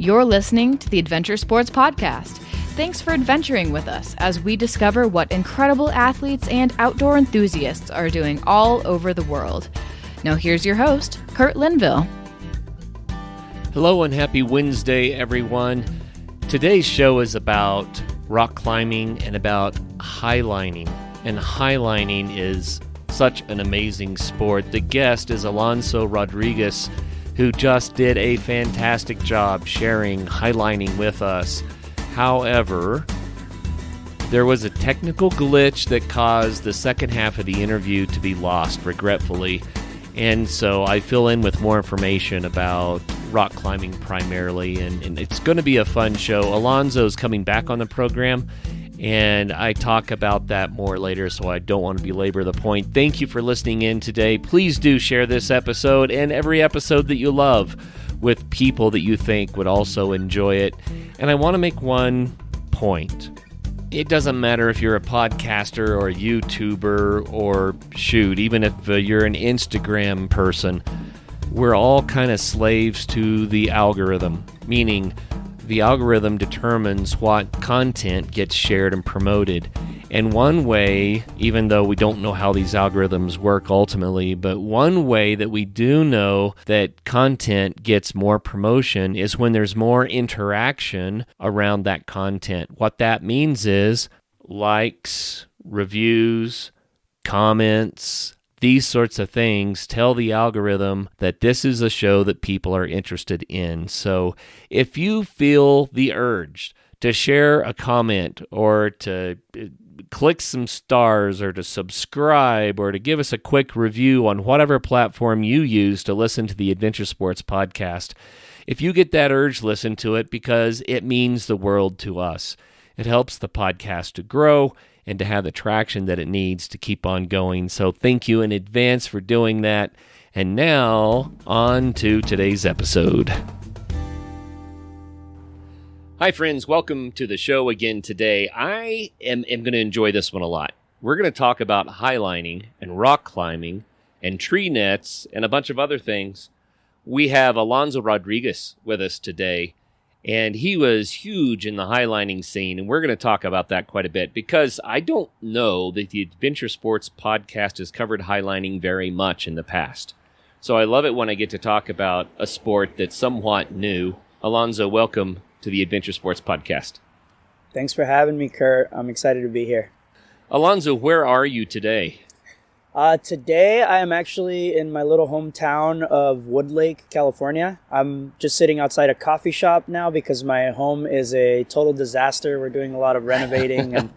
You're listening to the Adventure Sports Podcast. Thanks for adventuring with us as we discover what incredible athletes and outdoor enthusiasts are doing all over the world. Now here's your host, Kurt Linville. Hello and happy Wednesday, everyone. Today's show is about rock climbing and about highlining. And highlining is such an amazing sport. The guest is Alonso Rodriguez, who just did a fantastic job sharing highlining with us. However, there was a technical glitch that caused the second half of the interview to be lost, regretfully. And so I fill in with more information about rock climbing primarily, and it's going to be a fun show. Alonso's coming back on the program, and I talk about that more later, so I don't want to belabor the point. Thank you for listening in today. Please do share this episode and every episode that you love with people that you think would also enjoy it. And I want to make one point. It doesn't matter if you're a podcaster or a YouTuber or, even if you're an Instagram person. We're all kind of slaves to the algorithm, meaning the algorithm determines what content gets shared and promoted. And one way, even though we don't know how these algorithms work ultimately, but one way that we do know that content gets more promotion is when there's more interaction around that content. What that means is likes, reviews, comments, these sorts of things tell the algorithm that this is a show that people are interested in. So if you feel the urge to share a comment or to click some stars or to subscribe or to give us a quick review on whatever platform you use to listen to the Adventure Sports Podcast, if you get that urge, listen to it because it means the world to us. It helps the podcast to grow and to have the traction that it needs to keep on going. So thank you in advance for doing that. And now, on to today's episode. Hi, friends. Welcome to the show again today. I am going to enjoy this one a lot. We're going to talk about highlining and rock climbing and tree nets and a bunch of other things. We have Alonso Rodriguez with us today. And he was huge in the highlining scene, and we're going to talk about that quite a bit because I don't know that the Adventure Sports Podcast has covered highlining very much in the past. So I love it when I get to talk about a sport that's somewhat new. Alonso, welcome to the Adventure Sports Podcast. Thanks for having me, Kurt. I'm excited to be here. Alonso, where are you today? Today, I am actually in my little hometown of Woodlake, California. I'm just sitting outside a coffee shop now because my home is a total disaster. We're doing a lot of renovating and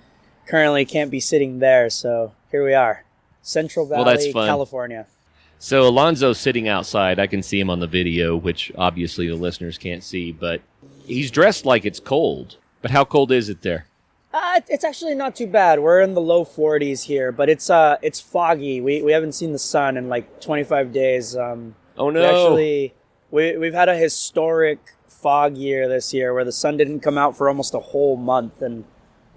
currently can't be sitting there. So here we are, Central Valley, California. So Alonso's sitting outside. I can see him on the video, which obviously the listeners can't see, but he's dressed like it's cold. But how cold is it there? It's actually not too bad. We're in the low 40s here, but it's foggy. We haven't seen the sun in like 25 days. Oh no! We've had a historic fog year this year where the sun didn't come out for almost a whole month, and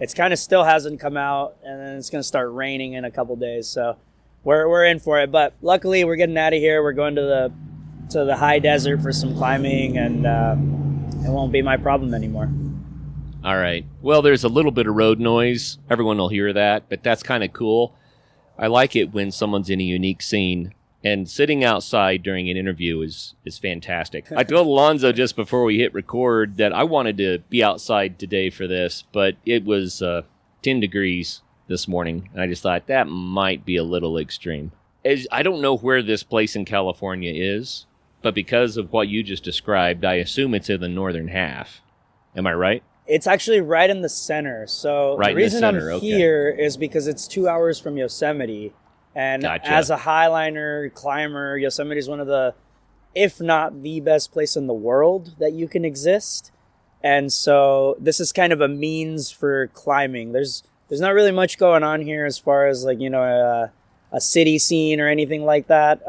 it's kind of still hasn't come out, and then it's going to start raining in a couple days. So we're in for it. But luckily, we're getting out of here. We're going to the high desert for some climbing, and it won't be my problem anymore. All right. Well, there's a little bit of road noise. Everyone will hear that, but that's kind of cool. I like it when someone's in a unique scene, and sitting outside during an interview is fantastic. I told Alonso just before we hit record that I wanted to be outside today for this, but it was 10 degrees this morning, and I just thought that might be a little extreme. I don't know where this place in California is, but because of what you just described, I assume it's in the northern half. Am I right? It's actually right in the center. So right the reason I'm okay. here is because it's 2 hours from Yosemite. And Gotcha. As a highliner, climber, Yosemite is one of the, if not the best place in the world that you can exist. And so this is kind of a means for climbing. There's not really much going on here as far as like, a city scene or anything like that.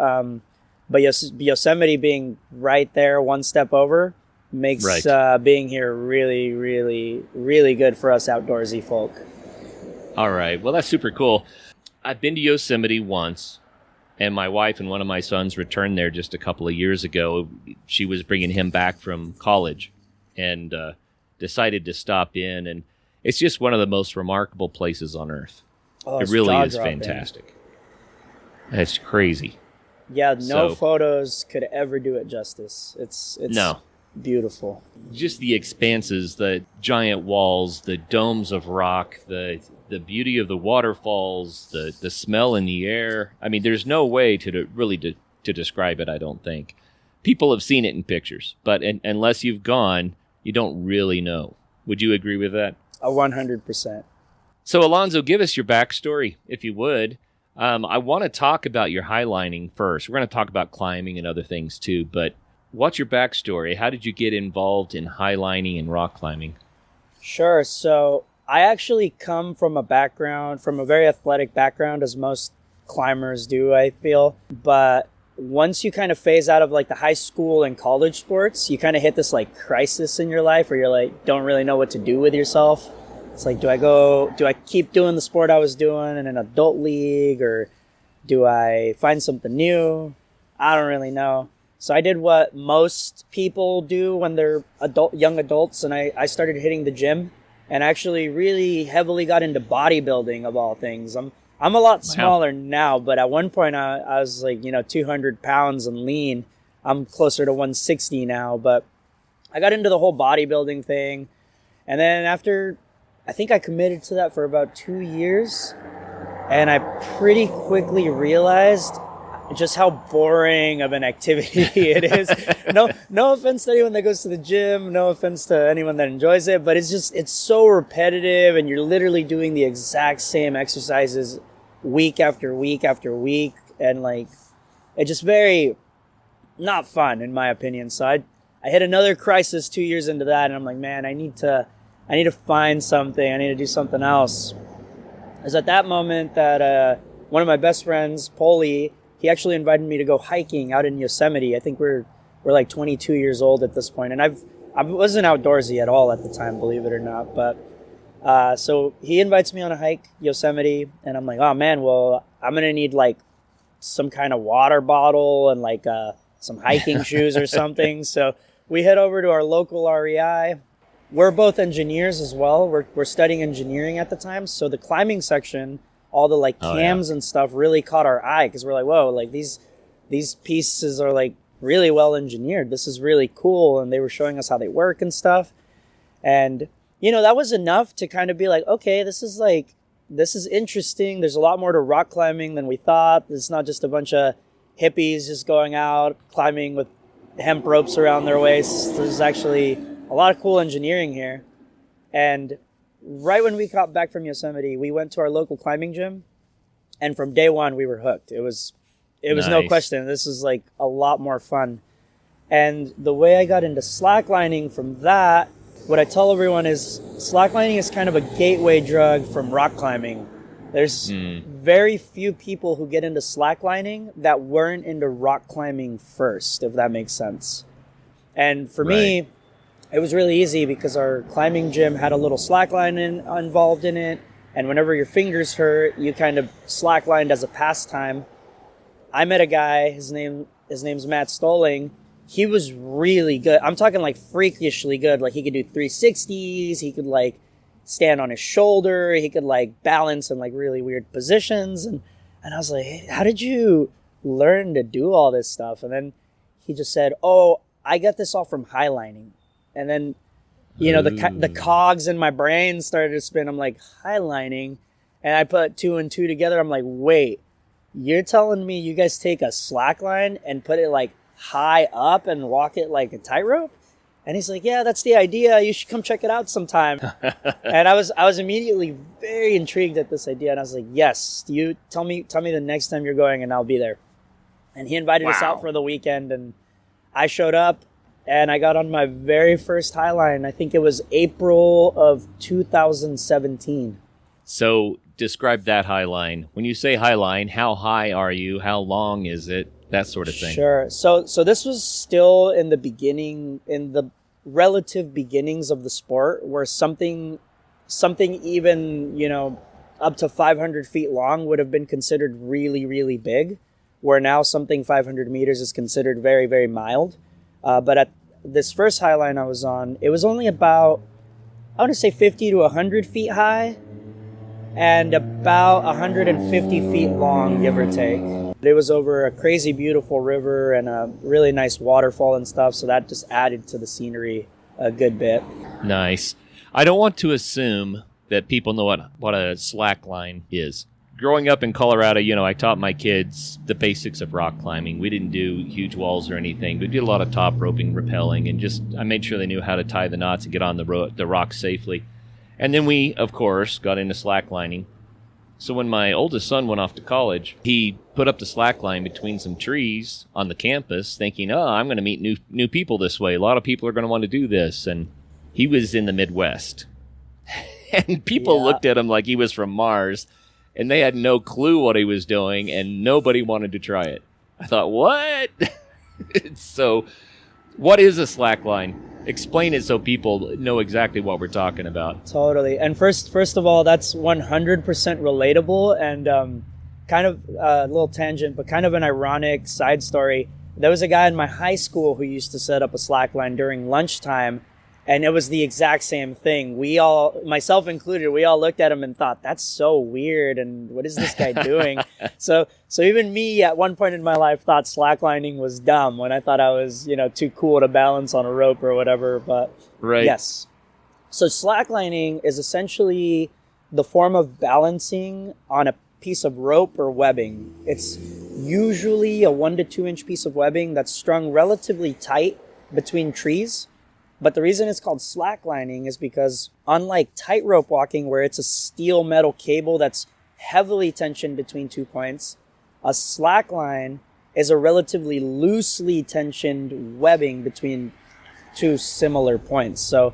But Yosemite being right there, one step over, makes being here really, really, really good for us outdoorsy folk. All right. Well, that's super cool. I've been to Yosemite once, and my wife and one of my sons returned there just a couple of years ago. She was bringing him back from college, and decided to stop in. And it's just one of the most remarkable places on Earth. Oh, it really is jaw-dropping. fantastic. It's crazy. Yeah, no So- photos could ever do it justice. It's No. beautiful. Just the expanses, the giant walls, the domes of rock, the beauty of the waterfalls, the smell in the air. I mean, there's no way to describe it, I don't think. People have seen it in pictures, but unless you've gone, you don't really know. Would you agree with that? 100%. So, Alonso, give us your backstory, if you would. I want to talk about your highlining first. We're going to talk about climbing and other things too, but what's your backstory? How did you get involved in highlining and rock climbing? Sure. So I actually come from a very athletic background, as most climbers do, I feel. But once you kind of phase out of like the high school and college sports, you kind of hit this like crisis in your life where you're like, don't really know what to do with yourself. It's like, do I keep doing the sport I was doing in an adult league, or do I find something new? I don't really know. So I did what most people do when they're young adults, and I started hitting the gym and actually really heavily got into bodybuilding, of all things. I'm a lot smaller now, but at one point I was like, 200 pounds and lean. I'm closer to 160 now, but I got into the whole bodybuilding thing. And then after, I think I committed to that for about 2 years, and I pretty quickly realized just how boring of an activity it is. No offense to anyone that goes to the gym, no offense to anyone that enjoys it, but it's so repetitive, and you're literally doing the exact same exercises week after week after week, and like, it's just very not fun in my opinion. So I hit another crisis 2 years into that, and I'm like, man, I need to find something. I need to do something else. It was at that moment that one of my best friends, Polly, he actually invited me to go hiking out in Yosemite. I think we're like 22 years old at this point, and I wasn't outdoorsy at all at the time, believe it or not. But so he invites me on a hike, Yosemite, and I'm like, oh man, well, I'm gonna need like some kind of water bottle and like some hiking shoes or something. So we head over to our local REI. We're both engineers as well. We're studying engineering at the time, so the climbing section, all the like cams and stuff really caught our eye, because we're like, whoa, like these pieces are like really well engineered. This is really cool. And they were showing us how they work and stuff. And, that was enough to kind of be like, okay, this is interesting. There's a lot more to rock climbing than we thought. It's not just a bunch of hippies just going out climbing with hemp ropes around their waists. There's actually a lot of cool engineering here. And right when we got back from Yosemite, we went to our local climbing gym, and from day one we were hooked. It was no question. This is like a lot more fun. And the way I got into slacklining from that, what I tell everyone is slacklining is kind of a gateway drug from rock climbing. There's very few people who get into slacklining that weren't into rock climbing first, if that makes sense. And for me, it was really easy because our climbing gym had a little slackline involved in it. And whenever your fingers hurt, you kind of slacklined as a pastime. I met a guy, his name's Matt Stoling. He was really good. I'm talking like freakishly good. Like he could do 360s. He could like stand on his shoulder. He could like balance in like really weird positions. And I was like, hey, how did you learn to do all this stuff? And then he just said, oh, I got this all from highlining. And then, the cogs in my brain started to spin. I'm like, highlining. And I put two and two together. I'm like, wait, you're telling me you guys take a slack line and put it like high up and walk it like a tightrope? And he's like, yeah, that's the idea. You should come check it out sometime. And I was immediately very intrigued at this idea. And I was like, yes, you tell me the next time you're going and I'll be there. And he invited us out for the weekend, and I showed up. And I got on my very first highline. I think it was April of 2017. So describe that highline. When you say highline, how high are you? How long is it? That sort of thing. Sure. So this was still in the relative beginnings of the sport, where something even, up to 500 feet long would have been considered really, really big, where now something 500 meters is considered very, very mild. But this first high line I was on, it was only about, I want to say 50 to 100 feet high and about 150 feet long, give or take. It was over a crazy beautiful river and a really nice waterfall and stuff, so that just added to the scenery a good bit. Nice. I don't want to assume that people know what a slack line is. Growing up in Colorado, I taught my kids the basics of rock climbing. We didn't do huge walls or anything. We did a lot of top roping, rappelling, and I made sure they knew how to tie the knots and get on the rock safely. And then we, of course, got into slacklining. So when my oldest son went off to college, he put up the slack line between some trees on the campus, thinking, I'm going to meet new people this way. A lot of people are going to want to do this. And he was in the Midwest. And people looked at him like he was from Mars. And they had no clue what he was doing, and nobody wanted to try it. I thought, what? So, what is a slack line? Explain it so people know exactly what we're talking about. Totally. And first of all, that's 100% relatable, and kind of a little tangent, but kind of an ironic side story. There was a guy in my high school who used to set up a slack line during lunchtime, and it was the exact same thing. We all, myself included, we all looked at him and thought, that's so weird, and what is this guy doing? So even me at one point in my life thought slacklining was dumb when I thought I was, too cool to balance on a rope or whatever. But right. Yes. So slacklining is essentially the form of balancing on a piece of rope or webbing. It's usually a 1 to 2 inch piece of webbing that's strung relatively tight between trees. But the reason it's called slacklining is because, unlike tightrope walking, where it's a steel metal cable that's heavily tensioned between 2 points, a slackline is a relatively loosely tensioned webbing between 2 similar points. So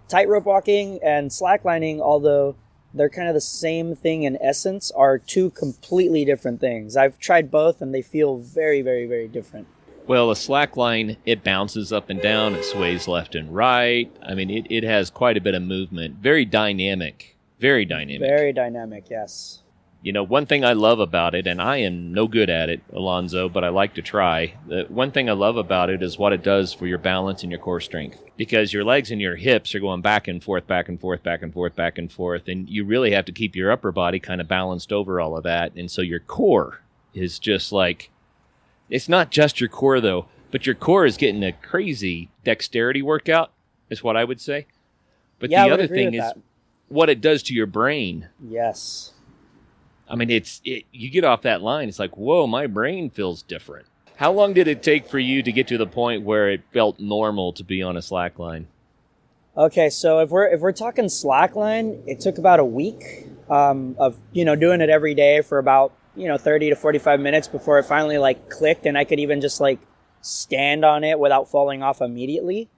tightrope walking and slacklining, although they're kind of the same thing in essence, are 2 completely different things. I've tried both and they feel very, very, very different. Well, a slack line, it bounces up and down, it sways left and right. I mean, it has quite a bit of movement. Very dynamic. Very dynamic. Very dynamic, yes. One thing I love about it, and I am no good at it, Alonso, but I like to try. The one thing I love about it is what it does for your balance and your core strength. Because your legs and your hips are going back and forth, back and forth, back and forth, back and forth. And you really have to keep your upper body kind of balanced over all of that. And so your core is just like... It's not just your core, though, but your core is getting a crazy dexterity workout, is what I would say. But the other thing is what it does to your brain. Yes. I mean, you get off that line, it's like, whoa, my brain feels different. How long did it take for you to get to the point where it felt normal to be on a slack line? Okay, so if we're talking slack line, it took about a week of doing it every day for about 30 to 45 minutes before it finally clicked and I could even just stand on it without falling off immediately.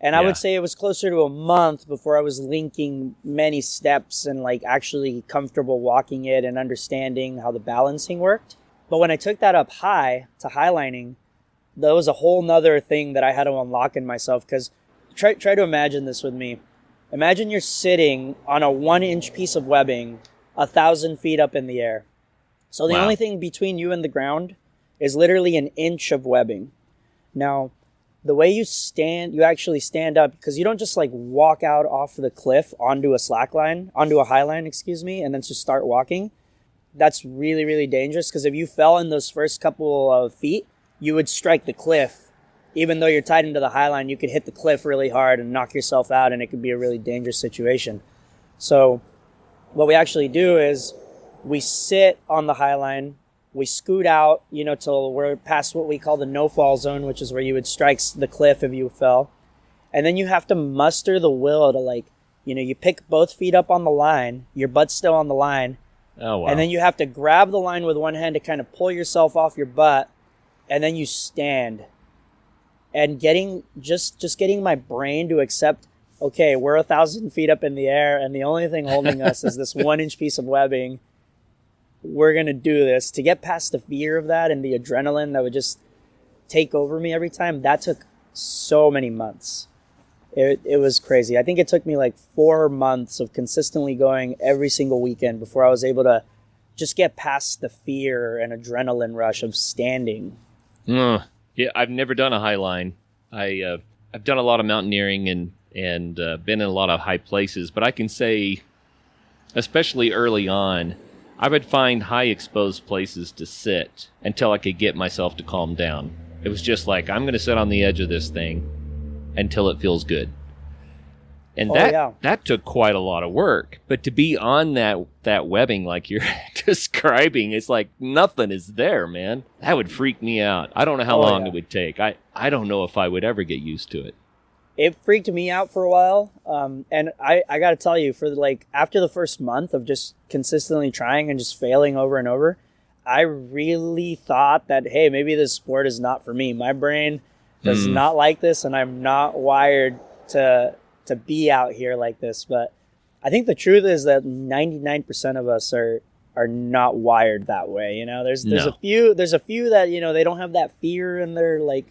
And I would say it was closer to a month before I was linking many steps and actually comfortable walking it and understanding how the balancing worked. But when I took that up high to highlining, that was a whole nother thing that I had to unlock in myself. Because try to imagine this with me. Imagine you're sitting on a 1 inch piece of webbing 1,000 feet up in the air. So the only thing between you and the ground is literally an inch of webbing. Now, the way you actually stand up, because you don't just walk out off the cliff onto a high line, and then just start walking. That's really, really dangerous, because if you fell in those first couple of feet, you would strike the cliff. Even though you're tied into the high line, you could hit the cliff really hard and knock yourself out, and it could be a really dangerous situation. So what we actually do is we sit on the high line, we scoot out, till we're past what we call the no-fall zone, which is where you would strike the cliff if you fell. And then you have to muster the will to you pick both feet up on the line, your butt's still on the line. Oh, wow. And then you have to grab the line with one hand to kind of pull yourself off your butt, and then you stand. And getting my brain to accept, okay, we're 1,000 feet up in the air, and the only thing holding us is this 1 inch piece of webbing. We're going to do this. To get past the fear of that and the adrenaline that would just take over me every time, that took so many months. It was crazy. I think it took me 4 months of consistently going every single weekend before I was able to just get past the fear and adrenaline rush of standing. Yeah, I've never done a high line. I I've done a lot of mountaineering and been in a lot of high places, but I can say, especially early on, I would find high exposed places to sit until I could get myself to calm down. It was just like, I'm going to sit on the edge of this thing until it feels good. And that took quite a lot of work. But to be on that webbing like you're describing, it's like nothing is there, man. That would freak me out. I don't know how long it would take. I don't know if I would ever get used to it. It freaked me out for a while. And I got to tell you, for like after the first month of just consistently trying and just failing over and over, I really thought that, hey, maybe this sport is not for me. My brain does not like this, and I'm not wired to be out here like this. But I think the truth is that 99% of us are not wired that way. You know, there's a few that, you know, they don't have that fear in their, like,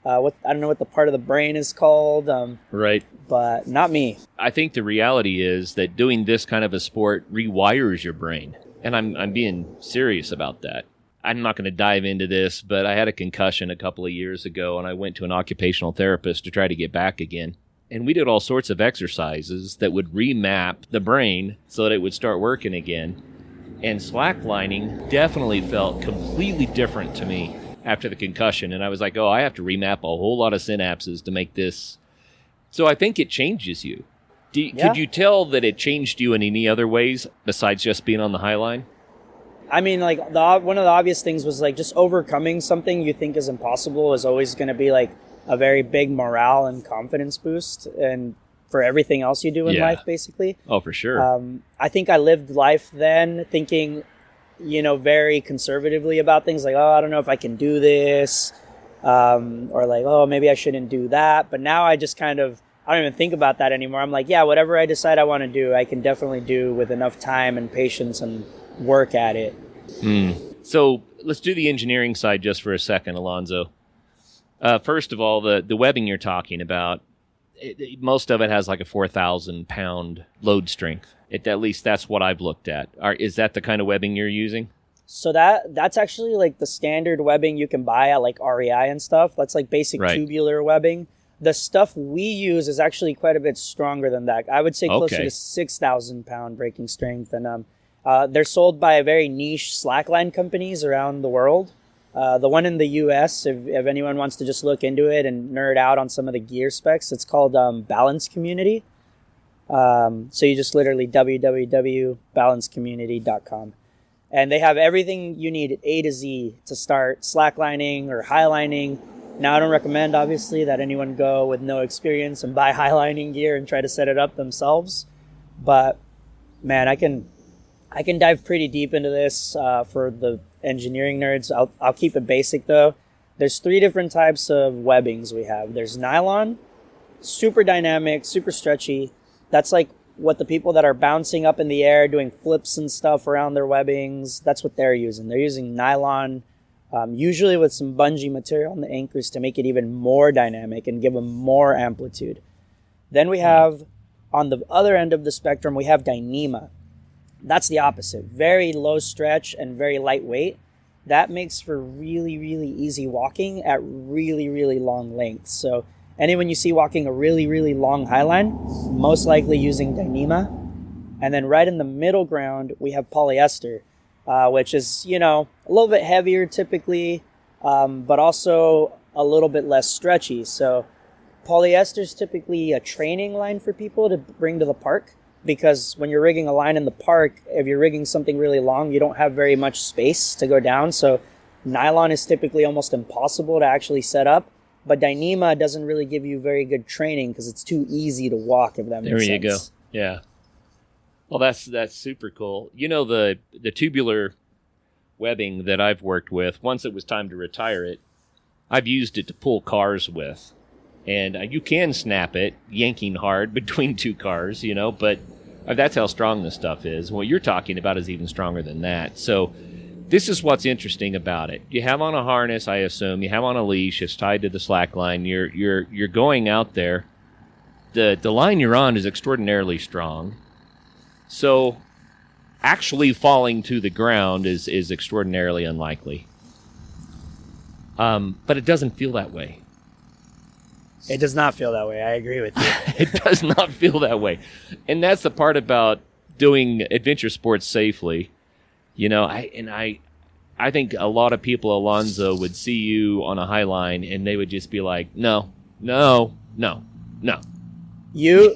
I don't know what the part of the brain is called. Right. But not me. I think the reality is that doing this kind of a sport rewires your brain. And I'm being serious about that. I'm not going to dive into this, but I had a concussion a couple of years ago, and I went to an occupational therapist to try to get back again. And we did all sorts of exercises that would remap the brain so that it would start working again. And slacklining definitely felt completely different to me after the concussion. And I was like, oh, I have to remap a whole lot of synapses to make this. So I think it changes you. Could you tell that it changed you in any other ways besides just being on the high line? I mean, like, one of the obvious things was, like, just overcoming something you think is impossible is always going to be, like, a very big morale and confidence boost, and for everything else you do in life, basically. Oh, for sure. I think I lived life then thinking, you know, very conservatively about things, like, oh, I don't know if I can do this, or like, oh, maybe I shouldn't do that. But now I just kind of, I don't even think about that anymore. I'm like, yeah, whatever I decide I want to do, I can definitely do with enough time and patience and work at it. So let's do the engineering side just for a second, Alonso. First of all, the webbing you're talking about, most of it has like a 4,000 pound load strength. At least that's what I've looked at. Is that the kind of webbing you're using? So that's actually like the standard webbing you can buy at like REI and stuff. That's like basic tubular webbing. The stuff we use is actually quite a bit stronger than that. I would say closer to 6,000 pound breaking strength. And they're sold by very niche slackline companies around the world. The one in the US, if anyone wants to just look into it and nerd out on some of the gear specs, it's called Balance Community. So you just literally www.balancecommunity.com. And they have everything you need A to Z to start slacklining or highlining. Now, I don't recommend, obviously, that anyone go with no experience and buy highlining gear and try to set it up themselves. But, man, I can dive pretty deep into this for the engineering nerds. I'll keep it basic, though. There's 3 different types of webbings we have. There's nylon, super dynamic, super stretchy. That's like what the people that are bouncing up in the air, doing flips and stuff around their webbings, that's what they're using. They're using nylon, usually with some bungee material on the anchors to make it even more dynamic and give them more amplitude. Then we have, on the other end of the spectrum, we have Dyneema. That's the opposite. Very low stretch and very lightweight. That makes for really, really easy walking at really, really long lengths. So anyone you see walking a really, really long highline, most likely using Dyneema. And then right in the middle ground, we have polyester, which is, you know, a little bit heavier typically, but also a little bit less stretchy. So polyester is typically a training line for people to bring to the park, because when you're rigging a line in the park, if you're rigging something really long, you don't have very much space to go down. So nylon is typically almost impossible to actually set up. But Dyneema doesn't really give you very good training because it's too easy to walk, if that makes sense. There you go. Yeah. Well, that's super cool. You know, the tubular webbing that I've worked with, once it was time to retire it, I've used it to pull cars with. And you can snap it, yanking hard between 2 cars, you know, but that's how strong this stuff is. What you're talking about is even stronger than that. So this is what's interesting about it. You have on a harness, I assume. You have on a leash. It's tied to the slack line. You're going out there. The line you're on is extraordinarily strong. So actually falling to the ground is extraordinarily unlikely. But it doesn't feel that way. It does not feel that way. I agree with you. It does not feel that way. And that's the part about doing adventure sports safely. I think a lot of people, Alonso, would see you on a high line and they would just be like, no. You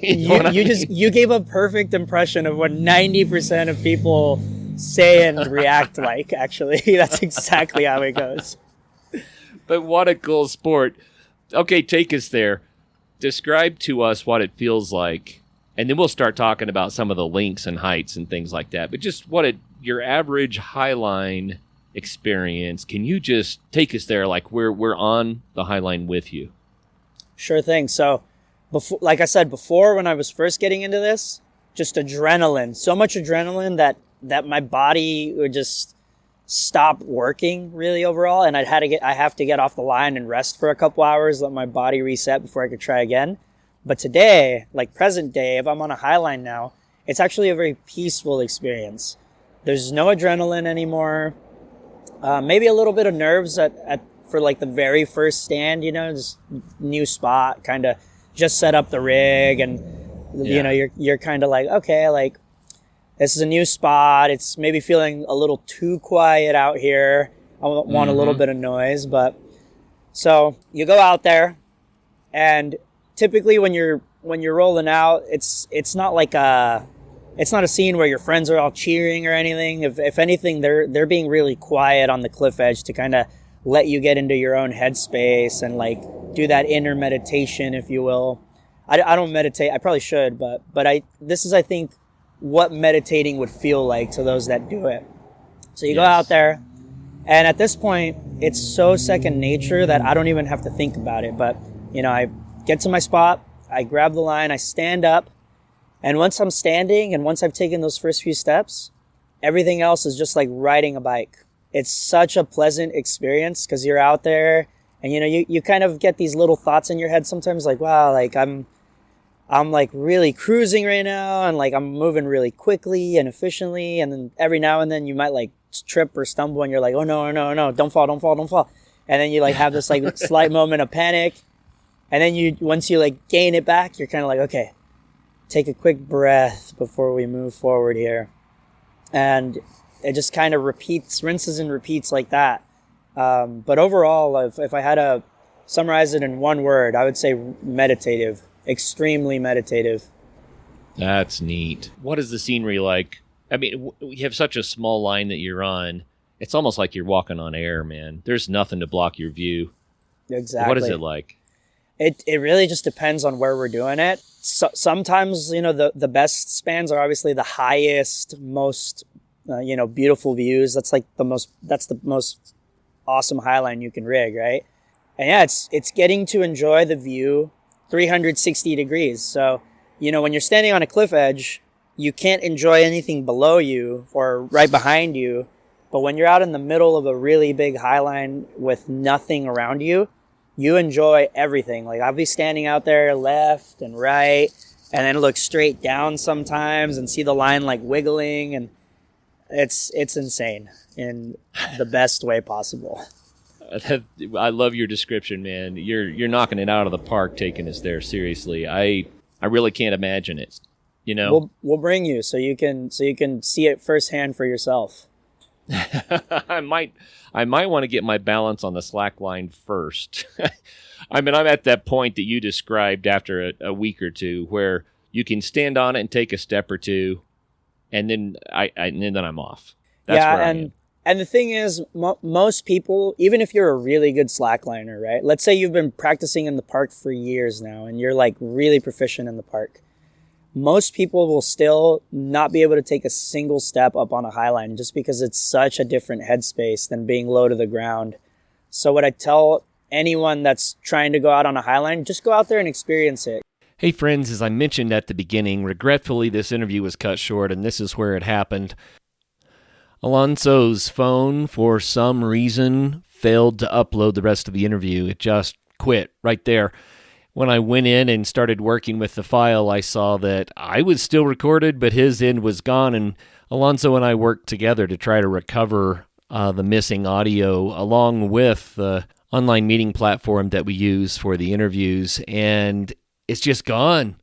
gave a perfect impression of what 90% of people say and react like, actually. That's exactly how it goes. But what a cool sport. Okay, take us there. Describe to us what it feels like, and then we'll start talking about some of the links and heights and things like that. But just your average Highline experience, can you just take us there like we're on the Highline with you? Sure thing. So, like I said before, when I was first getting into this, just adrenaline, so much adrenaline that my body would just stop working really overall, and I have to get off the line and rest for a couple hours, let my body reset before I could try again. But today, like present day, if I'm on a Highline now, it's actually a very peaceful experience. There's no adrenaline anymore. Maybe a little bit of nerves for like the very first stand, just new spot, kind of just set up the rig, and you're kind of like, okay, like this is a new spot. It's maybe feeling a little too quiet out here. I want a little bit of noise, but so you go out there, and typically when you're rolling out, it's not a scene where your friends are all cheering or anything. If anything, they're being really quiet on the cliff edge to kind of let you get into your own headspace and like do that inner meditation, if you will. I don't meditate. I probably should, but this is, I think, what meditating would feel like to those that do it. So you go out there, and at this point, it's so second nature that I don't even have to think about it. But, I get to my spot, I grab the line, I stand up, and once I'm standing and once I've taken those first few steps, everything else is just like riding a bike. It's such a pleasant experience because you're out there and, you kind of get these little thoughts in your head sometimes like, wow, like I'm like really cruising right now, and like I'm moving really quickly and efficiently. And then every now and then you might like trip or stumble and you're like, oh no, don't fall. And then you like have this like slight moment of panic. And then once you like gain it back, you're kind of like, okay, take a quick breath before we move forward here. And it just kind of rinses and repeats like that. But overall, if I had to summarize it in one word, I would say meditative. Extremely meditative. That's neat. What is the scenery like? I mean, you have such a small line that you're on. It's almost like you're walking on air, man. There's nothing to block your view. Exactly. What is it like? It really just depends on where we're doing it. So, sometimes, the best spans are obviously the highest, most, beautiful views. That's the most awesome Highline you can rig, right? And yeah, it's getting to enjoy the view 360 degrees. So, when you're standing on a cliff edge, you can't enjoy anything below you or right behind you. But when you're out in the middle of a really big Highline with nothing around you, you enjoy everything. Like I'll be standing out there left and right, and then look straight down sometimes and see the line like wiggling, and it's insane in the best way possible. I love your description, man. You're knocking it out of the park, taking us there. Seriously, I really can't imagine it. We'll bring you so you can see it firsthand for yourself. I might want to get my balance on the slack line first. I mean, I'm at that point that you described after a week or two where you can stand on it and take a step or two, and then then I'm off. That's where I am. And the thing is, most people, even if you're a really good slackliner, right? Let's say you've been practicing in the park for years now and you're like really proficient in the park. Most people will still not be able to take a single step up on a Highline just because it's such a different headspace than being low to the ground. So what I tell anyone that's trying to go out on a Highline, just go out there and experience it. Hey friends, as I mentioned at the beginning, regretfully this interview was cut short, and this is where it happened. Alonso's phone, for some reason, failed to upload the rest of the interview. It just quit right there. When I went in and started working with the file, I saw that I was still recorded, but his end was gone, and Alonso and I worked together to try to recover the missing audio, along with online meeting platform that we use for the interviews, and it's just gone.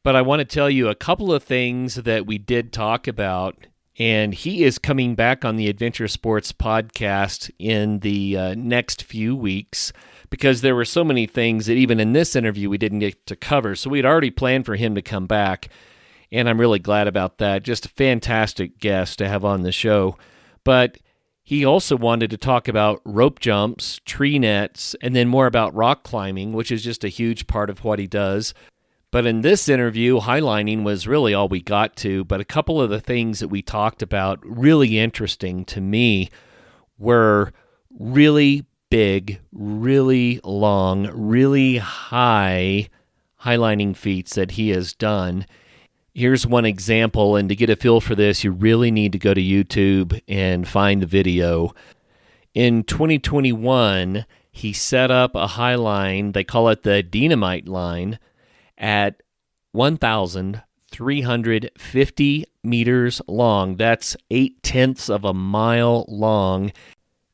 But I want to tell you a couple of things that we did talk about, and he is coming back on the Adventure Sports podcast in the next few weeks because there were so many things that even in this interview we didn't get to cover. So we'd already planned for him to come back, and I'm really glad about that. Just a fantastic guest to have on the show. But he also wanted to talk about rope jumps, tree nets, and then more about rock climbing, which is just a huge part of what he does. But in this interview, highlining was really all we got to, but a couple of the things that we talked about, really interesting to me, were really big, really long, really high highlining feats that he has done. Here's one example, and to get a feel for this, you really need to go to YouTube and find the video. In 2021, he set up a high line, they call it the dynamite line, at 1,350 meters long. That's 0.8 of a mile long.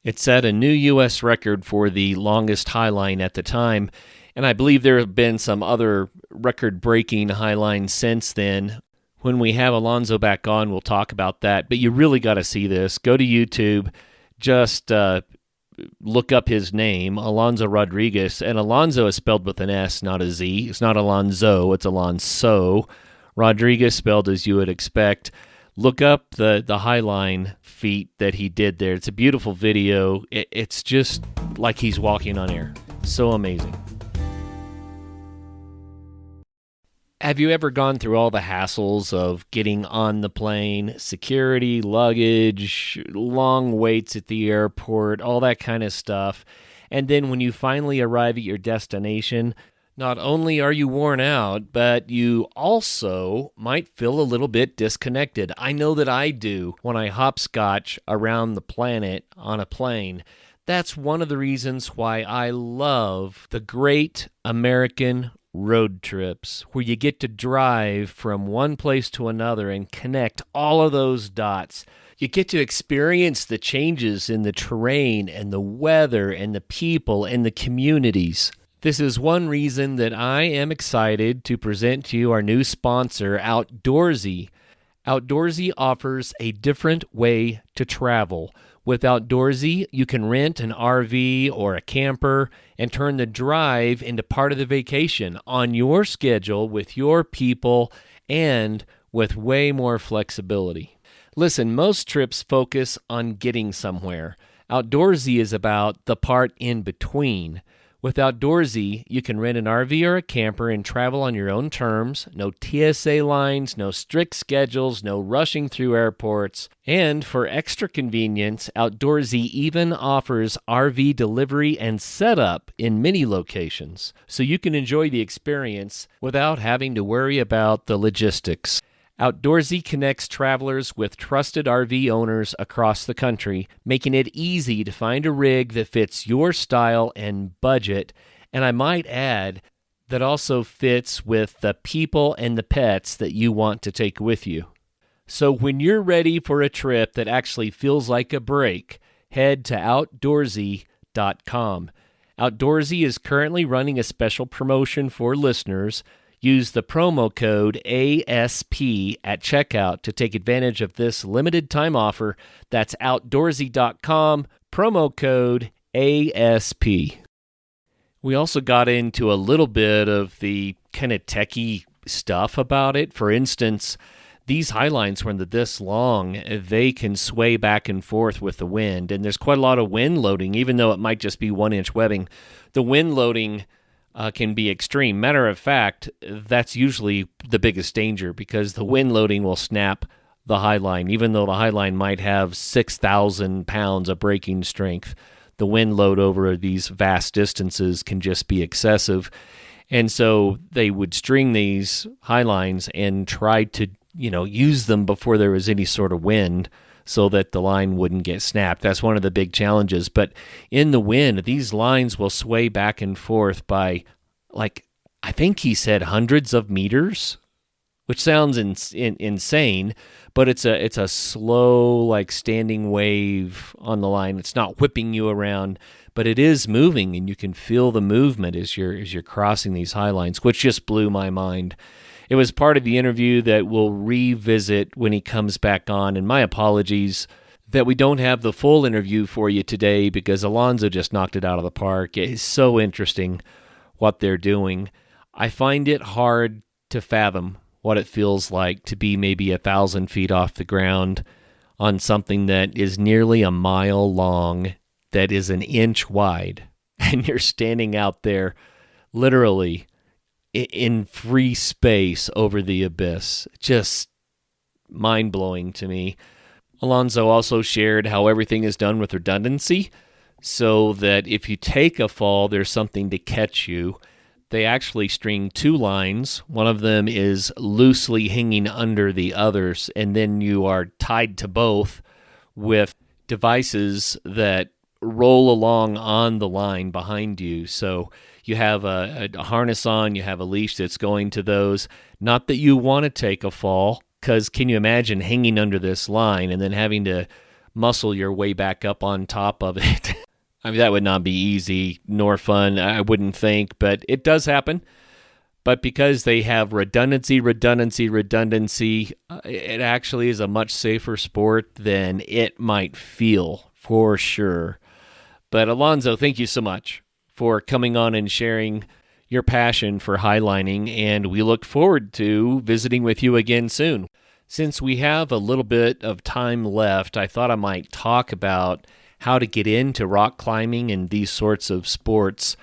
It set a new U.S. record for the longest high line at the time, and I believe there have been some other record-breaking high lines since then. When we have Alonso back on, we'll talk about that, but you really got to see this. Go to YouTube, just look up his name, Alonso Rodriguez, and Alonso is spelled with an S, not a Z. It's not Alonso, it's Alonso. Rodriguez spelled as you would expect. Look up the highline feat that he did there. It's a beautiful video. It's just like he's walking on air. So amazing. Have you ever gone through all the hassles of getting on the plane, security, luggage, long waits at the airport, all that kind of stuff, and then when you finally arrive at your destination, not only are you worn out, but you also might feel a little bit disconnected. I know that I do when I hopscotch around the planet on a plane. That's one of the reasons why I love the great American road trips, where you get to drive from one place to another and connect all of those dots. You get to experience the changes in the terrain and the weather and the people and the communities. This is one reason that I am excited to present to you our new sponsor, Outdoorsy. Outdoorsy offers a different way to travel. With Outdoorsy, you can rent an RV or a camper and turn the drive into part of the vacation on your schedule with your people and with way more flexibility. Listen, most trips focus on getting somewhere. Outdoorsy is about the part in between. With Outdoorsy, you can rent an RV or a camper and travel on your own terms. No TSA lines, no strict schedules, no rushing through airports. And for extra convenience, Outdoorsy even offers RV delivery and setup in many locations, so you can enjoy the experience without having to worry about the logistics. Outdoorsy connects travelers with trusted RV owners across the country, making it easy to find a rig that fits your style and budget, and I might add, that also fits with the people and the pets that you want to take with you. So when you're ready for a trip that actually feels like a break, head to Outdoorsy.com. Outdoorsy is currently running a special promotion for listeners. Use the promo code ASP at checkout to take advantage of this limited time offer. That's Outdoorsy.com, promo code ASP. We also got into a little bit of the kind of techie stuff about it. For instance, these highlines, when they're this long, they can sway back and forth with the wind, and there's quite a lot of wind loading, even though it might just be 1-inch webbing. The wind loading can be extreme. Matter of fact, that's usually the biggest danger because the wind loading will snap the highline. Even though the highline might have 6,000 pounds of braking strength, the wind load over these vast distances can just be excessive. And so they would string these highlines and try to, use them before there was any sort of wind so that the line wouldn't get snapped. That's one of the big challenges. But in the wind, these lines will sway back and forth by, I think he said hundreds of meters, which sounds insane, but it's a slow, standing wave on the line. It's not whipping you around, but it is moving, and you can feel the movement as you're crossing these high lines, which just blew my mind. It was part of the interview that we'll revisit when he comes back on, and my apologies that we don't have the full interview for you today because Alonso just knocked it out of the park. It's so interesting what they're doing. I find it hard to fathom what it feels like to be maybe 1,000 feet off the ground on something that is nearly a mile long, that is an inch wide, and you're standing out there literally in free space over the abyss. Just mind-blowing to me. Alonso also shared how everything is done with redundancy, so that if you take a fall, there's something to catch you. They actually string 2 lines. One of them is loosely hanging under the others, and then you are tied to both with devices that roll along on the line behind you. So you have a harness on, you have a leash that's going to those. Not that you want to take a fall, because can you imagine hanging under this line and then having to muscle your way back up on top of it? I mean, that would not be easy nor fun, I wouldn't think, but it does happen. But because they have redundancy, it actually is a much safer sport than it might feel, for sure. But Alonso, thank you so much for coming on and sharing your passion for highlining, and we look forward to visiting with you again soon. Since we have a little bit of time left, I thought I might talk about how to get into rock climbing and these sorts of sports.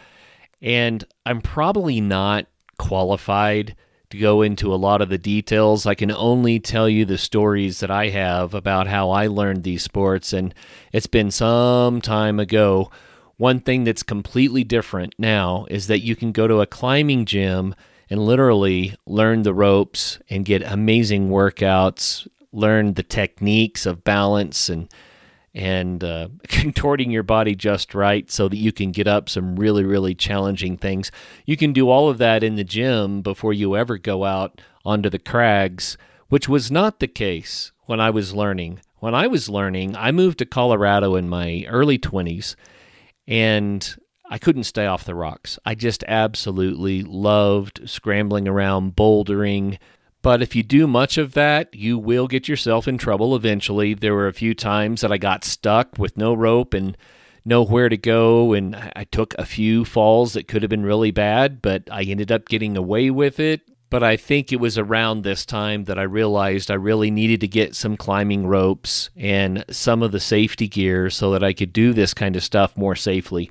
And I'm probably not qualified to go into a lot of the details. I can only tell you the stories that I have about how I learned these sports, and it's been some time ago. One thing that's completely different now is that you can go to a climbing gym and literally learn the ropes and get amazing workouts, learn the techniques of balance and contorting your body just right so that you can get up some really, really challenging things. You can do all of that in the gym before you ever go out onto the crags, which was not the case when I was learning. When I was learning, I moved to Colorado in my early 20s, and I couldn't stay off the rocks. I just absolutely loved scrambling around, bouldering. But if you do much of that, you will get yourself in trouble eventually. There were a few times that I got stuck with no rope and nowhere to go, and I took a few falls that could have been really bad, but I ended up getting away with it. But I think it was around this time that I realized I really needed to get some climbing ropes and some of the safety gear so that I could do this kind of stuff more safely.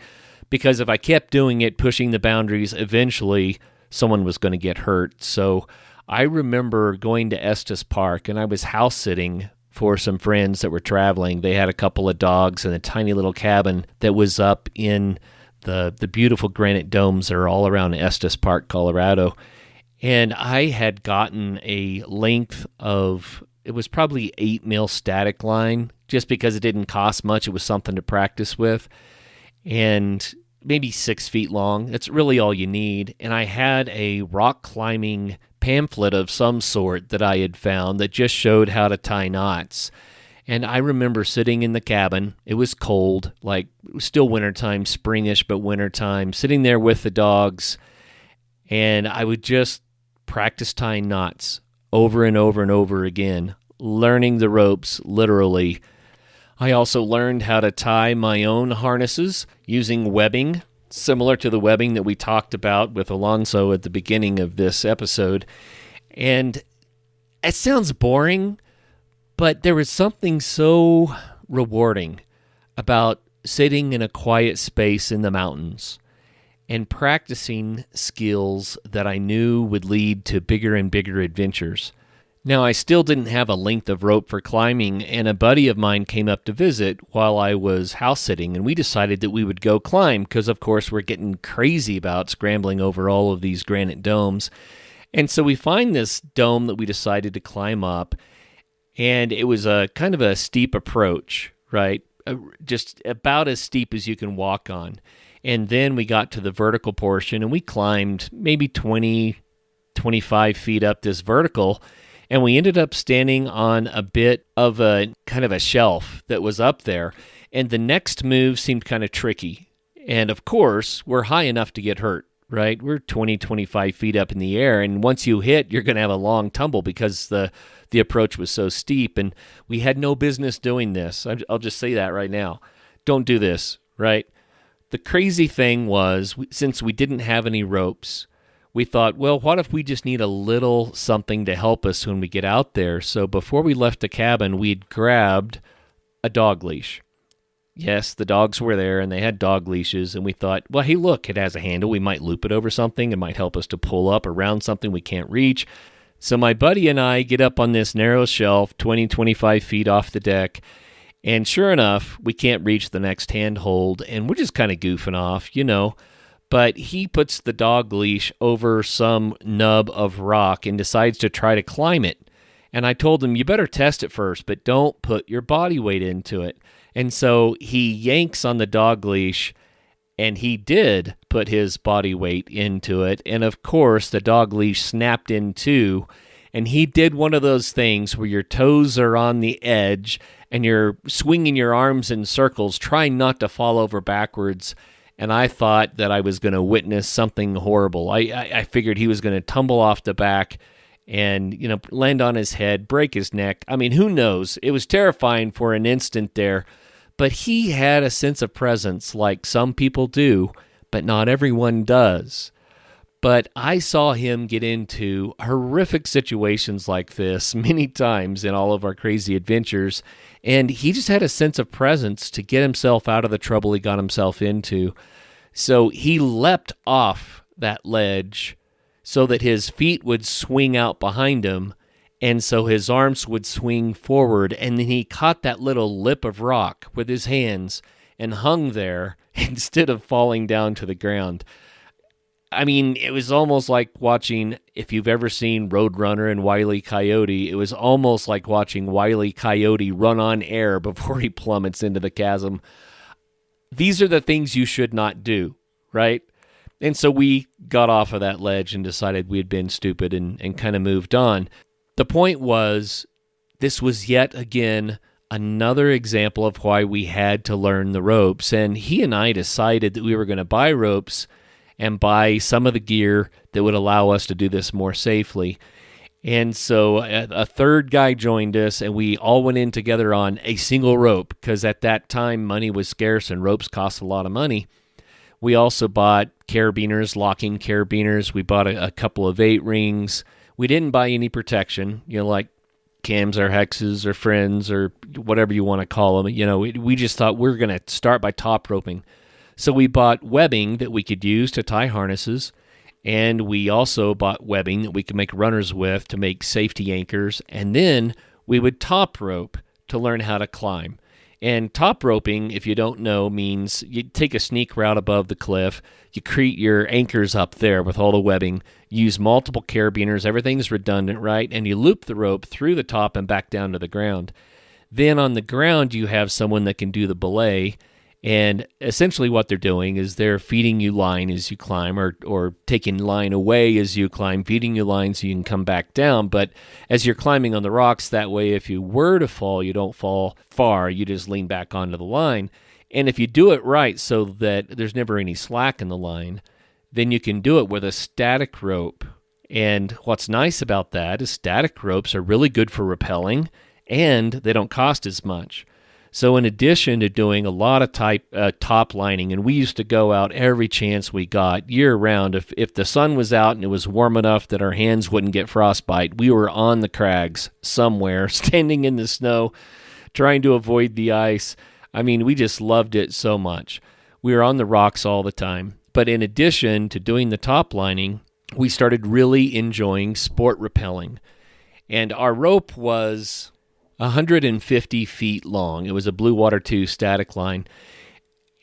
Because if I kept doing it, pushing the boundaries, eventually someone was going to get hurt. So I remember going to Estes Park, and I was house sitting for some friends that were traveling. They had a couple of dogs and a tiny little cabin that was up in the beautiful granite domes that are all around Estes Park, Colorado. And I had gotten a length of, it was probably 8 mil static line, just because it didn't cost much. It was something to practice with. And maybe 6 feet long. It's really all you need. And I had a rock climbing pamphlet of some sort that I had found that just showed how to tie knots. And I remember sitting in the cabin. It was cold, like it was still wintertime, springish, but wintertime, sitting there with the dogs. And I would just practice tying knots over and over and over again, learning the ropes, literally. I also learned how to tie my own harnesses using webbing, similar to the webbing that we talked about with Alonso at the beginning of this episode. And it sounds boring, but there was something so rewarding about sitting in a quiet space in the mountains and practicing skills that I knew would lead to bigger and bigger adventures. Now, I still didn't have a length of rope for climbing, and a buddy of mine came up to visit while I was house-sitting, and we decided that we would go climb because, of course, we're getting crazy about scrambling over all of these granite domes. And so we find this dome that we decided to climb up, and it was a kind of a steep approach, right? Just about as steep as you can walk on. And then we got to the vertical portion, and we climbed maybe 20, 25 feet up this vertical, and we ended up standing on a bit of a kind of a shelf that was up there. And the next move seemed kind of tricky. And of course, we're high enough to get hurt, right? We're 20, 25 feet up in the air. And once you hit, you're going to have a long tumble because the approach was so steep. And we had no business doing this. I'll just say that right now. Don't do this, right? The crazy thing was, since we didn't have any ropes, we thought, well, what if we just need a little something to help us when we get out there? So before we left the cabin, we'd grabbed a dog leash. Yes, the dogs were there, and they had dog leashes, and we thought, well, hey, look, it has a handle. We might loop it over something. It might help us to pull up around something we can't reach. So my buddy and I get up on this narrow shelf, 20, 25 feet off the deck, and sure enough, we can't reach the next handhold, and we're just kind of goofing off, But he puts the dog leash over some nub of rock and decides to try to climb it. And I told him, you better test it first, but don't put your body weight into it. And so he yanks on the dog leash, and he did put his body weight into it. And of course, the dog leash snapped in two. And he did one of those things where your toes are on the edge and you're swinging your arms in circles, trying not to fall over backwards. And I thought that I was going to witness something horrible. I figured he was going to tumble off the back and, land on his head, break his neck. I mean, who knows? It was terrifying for an instant there. But he had a sense of presence like some people do, but not everyone does. But I saw him get into horrific situations like this many times in all of our crazy adventures, and he just had a sense of presence to get himself out of the trouble he got himself into. So he leapt off that ledge so that his feet would swing out behind him, and so his arms would swing forward, and then he caught that little lip of rock with his hands and hung there instead of falling down to the ground. I mean, it was almost like watching, if you've ever seen Roadrunner and Wile E. Coyote, it was almost like watching Wile E. Coyote run on air before he plummets into the chasm. These are the things you should not do, right? And so we got off of that ledge and decided we had been stupid and kind of moved on. The point was, this was yet again another example of why we had to learn the ropes. And he and I decided that we were going to buy ropes and buy some of the gear that would allow us to do this more safely. And so a third guy joined us, and we all went in together on a single rope, because at that time money was scarce and ropes cost a lot of money. We also bought carabiners, locking carabiners. We bought a couple of 8 rings. We didn't buy any protection, like cams or hexes or friends or whatever you want to call them. We just thought we're going to start by top roping. So we bought webbing that we could use to tie harnesses, and we also bought webbing that we could make runners with to make safety anchors, and then we would top rope to learn how to climb. And top roping, if you don't know, means you take a sneak route above the cliff, you create your anchors up there with all the webbing, use multiple carabiners, everything's redundant, right? And you loop the rope through the top and back down to the ground. Then on the ground, you have someone that can do the belay. And essentially what they're doing is they're feeding you line as you climb, or taking line away as you climb, feeding you line so you can come back down. But as you're climbing on the rocks, that way if you were to fall, you don't fall far, you just lean back onto the line. And if you do it right so that there's never any slack in the line, then you can do it with a static rope. And what's nice about that is static ropes are really good for rappelling, and they don't cost as much. So in addition to doing a lot of top lining, and we used to go out every chance we got year-round. If the sun was out and it was warm enough that our hands wouldn't get frostbite, we were on the crags somewhere, standing in the snow, trying to avoid the ice. I mean, we just loved it so much. We were on the rocks all the time. But in addition to doing the top lining, we started really enjoying sport rappelling. And our rope was 150 feet long. It was a Blue Water 2 static line.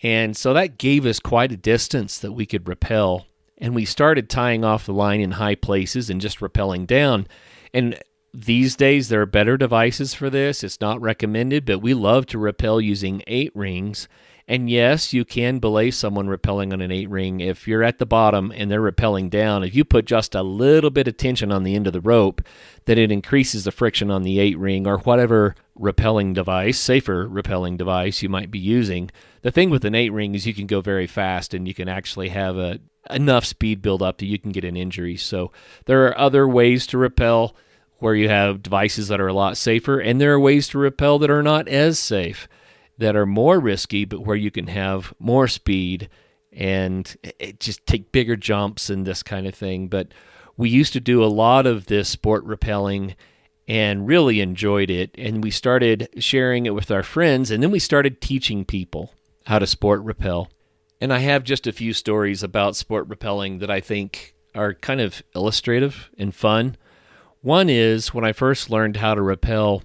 And so that gave us quite a distance that we could rappel. And we started tying off the line in high places and just rappelling down. And these days, there are better devices for this. It's not recommended, but we love to rappel using 8 rings. And yes, you can belay someone rappelling on an 8-ring. If you're at the bottom and they're rappelling down, if you put just a little bit of tension on the end of the rope, then it increases the friction on the 8-ring or whatever rappelling device, safer rappelling device you might be using. The thing with an 8-ring is you can go very fast and you can actually have enough speed build up that you can get an injury. So there are other ways to rappel where you have devices that are a lot safer, and there are ways to rappel that are not as safe, that are more risky, but where you can have more speed and just take bigger jumps and this kind of thing. But we used to do a lot of this sport rappelling and really enjoyed it. And we started sharing it with our friends, and then we started teaching people how to sport rappel. And I have just a few stories about sport rappelling that I think are kind of illustrative and fun. One is when I first learned how to rappel,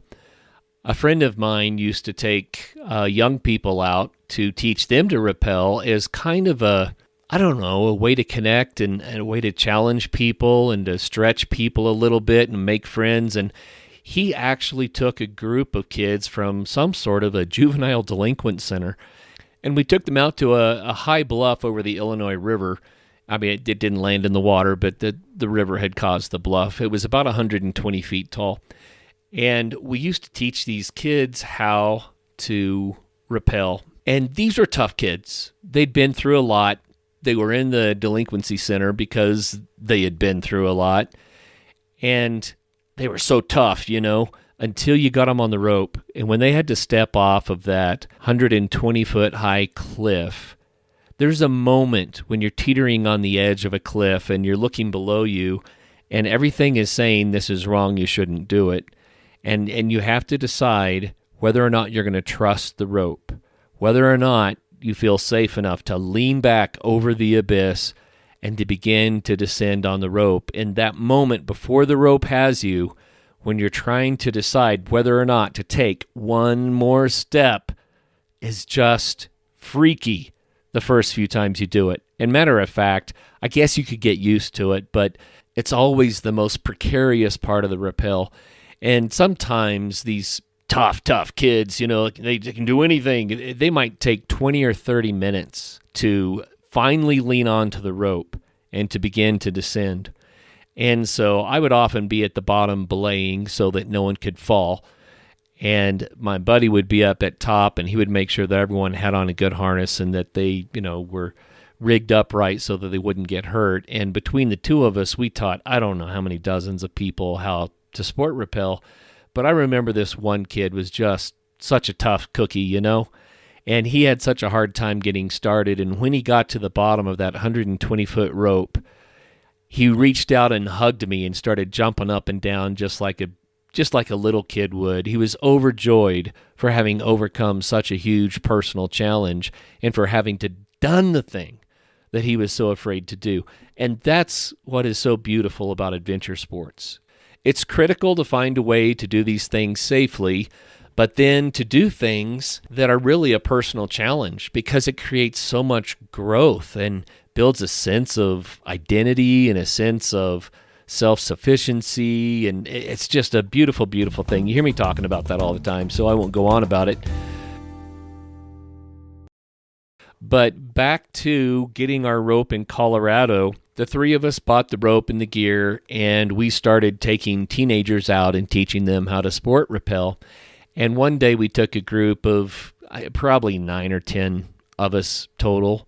a friend of mine used to take young people out to teach them to rappel as kind of a way to connect and a way to challenge people and to stretch people a little bit and make friends. And he actually took a group of kids from some sort of a juvenile delinquent center, and we took them out to a high bluff over the Illinois River. I mean, it didn't land in the water, but the river had caused the bluff. It was about 120 feet tall. And we used to teach these kids how to rappel. And these were tough kids. They'd been through a lot. They were in the delinquency center because they had been through a lot. And they were so tough, until you got them on the rope. And when they had to step off of that 120-foot high cliff, there's a moment when you're teetering on the edge of a cliff and you're looking below you, and everything is saying this is wrong, you shouldn't do it. And you have to decide whether or not you're going to trust the rope, whether or not you feel safe enough to lean back over the abyss and to begin to descend on the rope. In that moment before the rope has you, when you're trying to decide whether or not to take one more step, is just freaky the first few times you do it. And matter of fact, I guess you could get used to it, but it's always the most precarious part of the rappel. And sometimes these tough kids, they can do anything. They might take 20 or 30 minutes to finally lean onto the rope and to begin to descend. And so I would often be at the bottom belaying so that no one could fall. And my buddy would be up at top, and he would make sure that everyone had on a good harness and that they, were rigged up right so that they wouldn't get hurt. And between the two of us, we taught, I don't know how many dozens of people how to sport rappel. But I remember this one kid was just such a tough cookie, and he had such a hard time getting started. And when he got to the bottom of that 120-foot rope, he reached out and hugged me and started jumping up and down just like a little kid would. He was overjoyed for having overcome such a huge personal challenge and for having done the thing that he was so afraid to do. And that's what is so beautiful about adventure sports. It's critical to find a way to do these things safely, but then to do things that are really a personal challenge, because it creates so much growth and builds a sense of identity and a sense of self-sufficiency, and it's just a beautiful, beautiful thing. You hear me talking about that all the time, so I won't go on about it. But back to getting our rope in Colorado, the three of us bought the rope and the gear, and we started taking teenagers out and teaching them how to sport rappel. And one day we took a group of probably 9 or 10 of us total,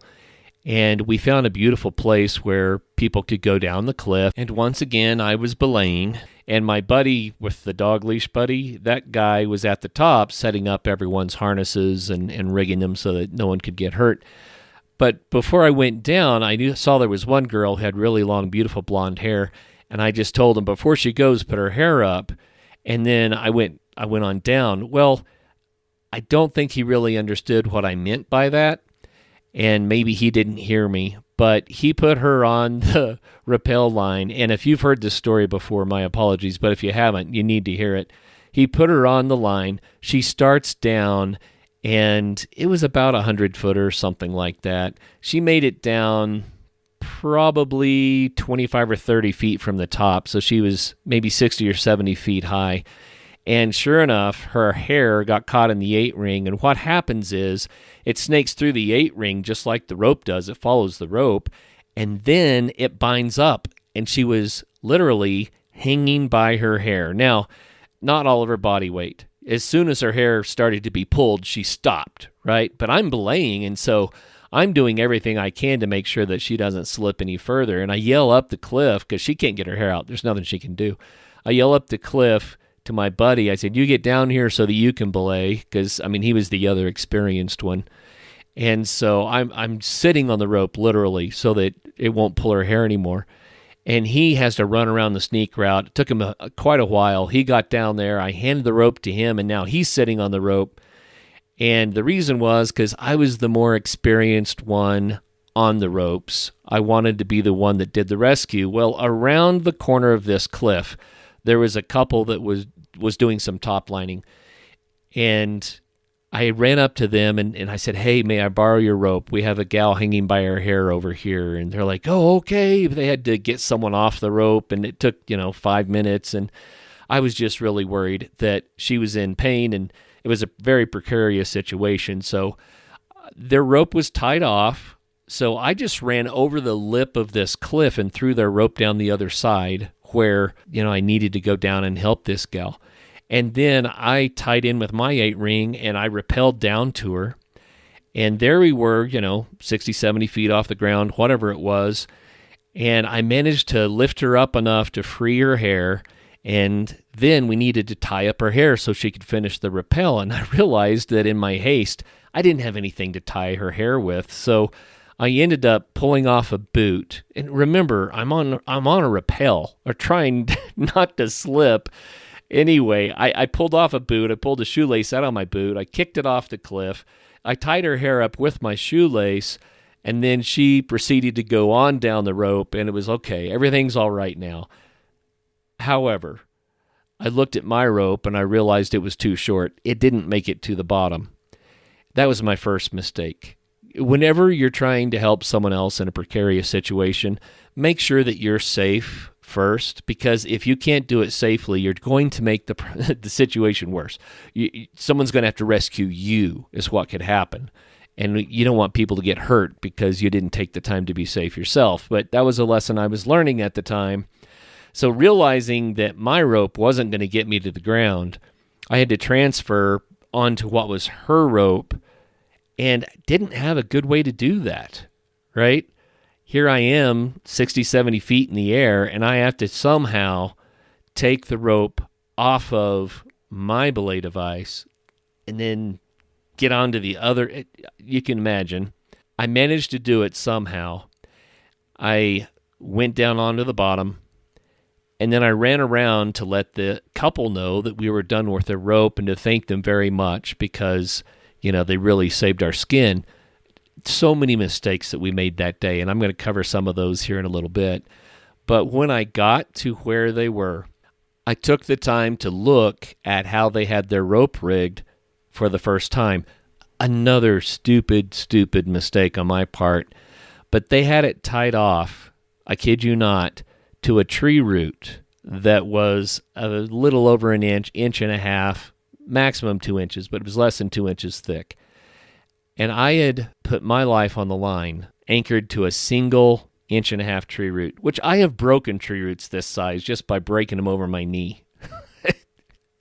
and we found a beautiful place where people could go down the cliff. And once again, I was belaying, and my buddy with the dog leash buddy, that guy was at the top setting up everyone's harnesses and rigging them so that no one could get hurt. But before I went down, saw there was one girl who had really long, beautiful blonde hair, and I just told him before she goes, put her hair up. And then I went on down. Well, I don't think he really understood what I meant by that, and maybe he didn't hear me, but he put her on the rappel line. And if you've heard this story before, my apologies, but if you haven't, you need to hear it. He put her on the line. She starts down, and it was about 100 foot or something like that. She made it down probably 25 or 30 feet from the top, so she was maybe 60 or 70 feet high. And sure enough, her hair got caught in the 8-ring. And what happens is it snakes through the 8-ring just like the rope does. It follows the rope. And then it binds up. And she was literally hanging by her hair. Now, not all of her body weight. As soon as her hair started to be pulled, she stopped, right? But I'm belaying, and so I'm doing everything I can to make sure that she doesn't slip any further. And I yell up the cliff because she can't get her hair out. There's nothing she can do. I yell up the cliff to my buddy. I said, you get down here so that you can belay, because, he was the other experienced one. And so I'm sitting on the rope literally so that it won't pull her hair anymore. And he has to run around the sneak route. It took him quite a while. He got down there. I handed the rope to him, and now he's sitting on the rope. And the reason was because I was the more experienced one on the ropes. I wanted to be the one that did the rescue. Well, around the corner of this cliff, there was a couple that was doing some top lining. And I ran up to them and I said, hey, may I borrow your rope? We have a gal hanging by her hair over here. And they're like, oh, okay. They had to get someone off the rope, and it took, 5 minutes. And I was just really worried that she was in pain, and it was a very precarious situation. So their rope was tied off. So I just ran over the lip of this cliff and threw their rope down the other side where, I needed to go down and help this gal. And then I tied in with my 8-ring, and I rappelled down to her. And there we were, 60, 70 feet off the ground, whatever it was. And I managed to lift her up enough to free her hair. And then we needed to tie up her hair so she could finish the rappel. And I realized that in my haste, I didn't have anything to tie her hair with. So I ended up pulling off a boot. And remember, I'm on a rappel, or trying not to slip. Anyway, I pulled off a boot. I pulled a shoelace out of my boot. I kicked it off the cliff. I tied her hair up with my shoelace, and then she proceeded to go on down the rope, and it was okay. Everything's all right now. However, I looked at my rope, and I realized it was too short. It didn't make it to the bottom. That was my first mistake. Whenever you're trying to help someone else in a precarious situation, make sure that you're safe first, because if you can't do it safely, you're going to make the situation worse. Someone's going to have to rescue you is what could happen. And you don't want people to get hurt because you didn't take the time to be safe yourself. But that was a lesson I was learning at the time. So realizing that my rope wasn't going to get me to the ground, I had to transfer onto what was her rope, and didn't have a good way to do that, right? Here I am 60, 70 feet in the air, and I have to somehow take the rope off of my belay device and then get onto the other. You can imagine. I managed to do it somehow. I went down onto the bottom, and then I ran around to let the couple know that we were done with their rope and to thank them very much because, they really saved our skin. So many mistakes that we made that day, and I'm going to cover some of those here in a little bit. But when I got to where they were, I took the time to look at how they had their rope rigged for the first time. Another stupid mistake on my part. But they had it tied off, I kid you not, to a tree root that was a little over an inch and a half, maximum 2 inches, but it was less than 2 inches thick. And I had put my life on the line, anchored to a single 1.5 inch tree root, which I have broken tree roots this size just by breaking them over my knee.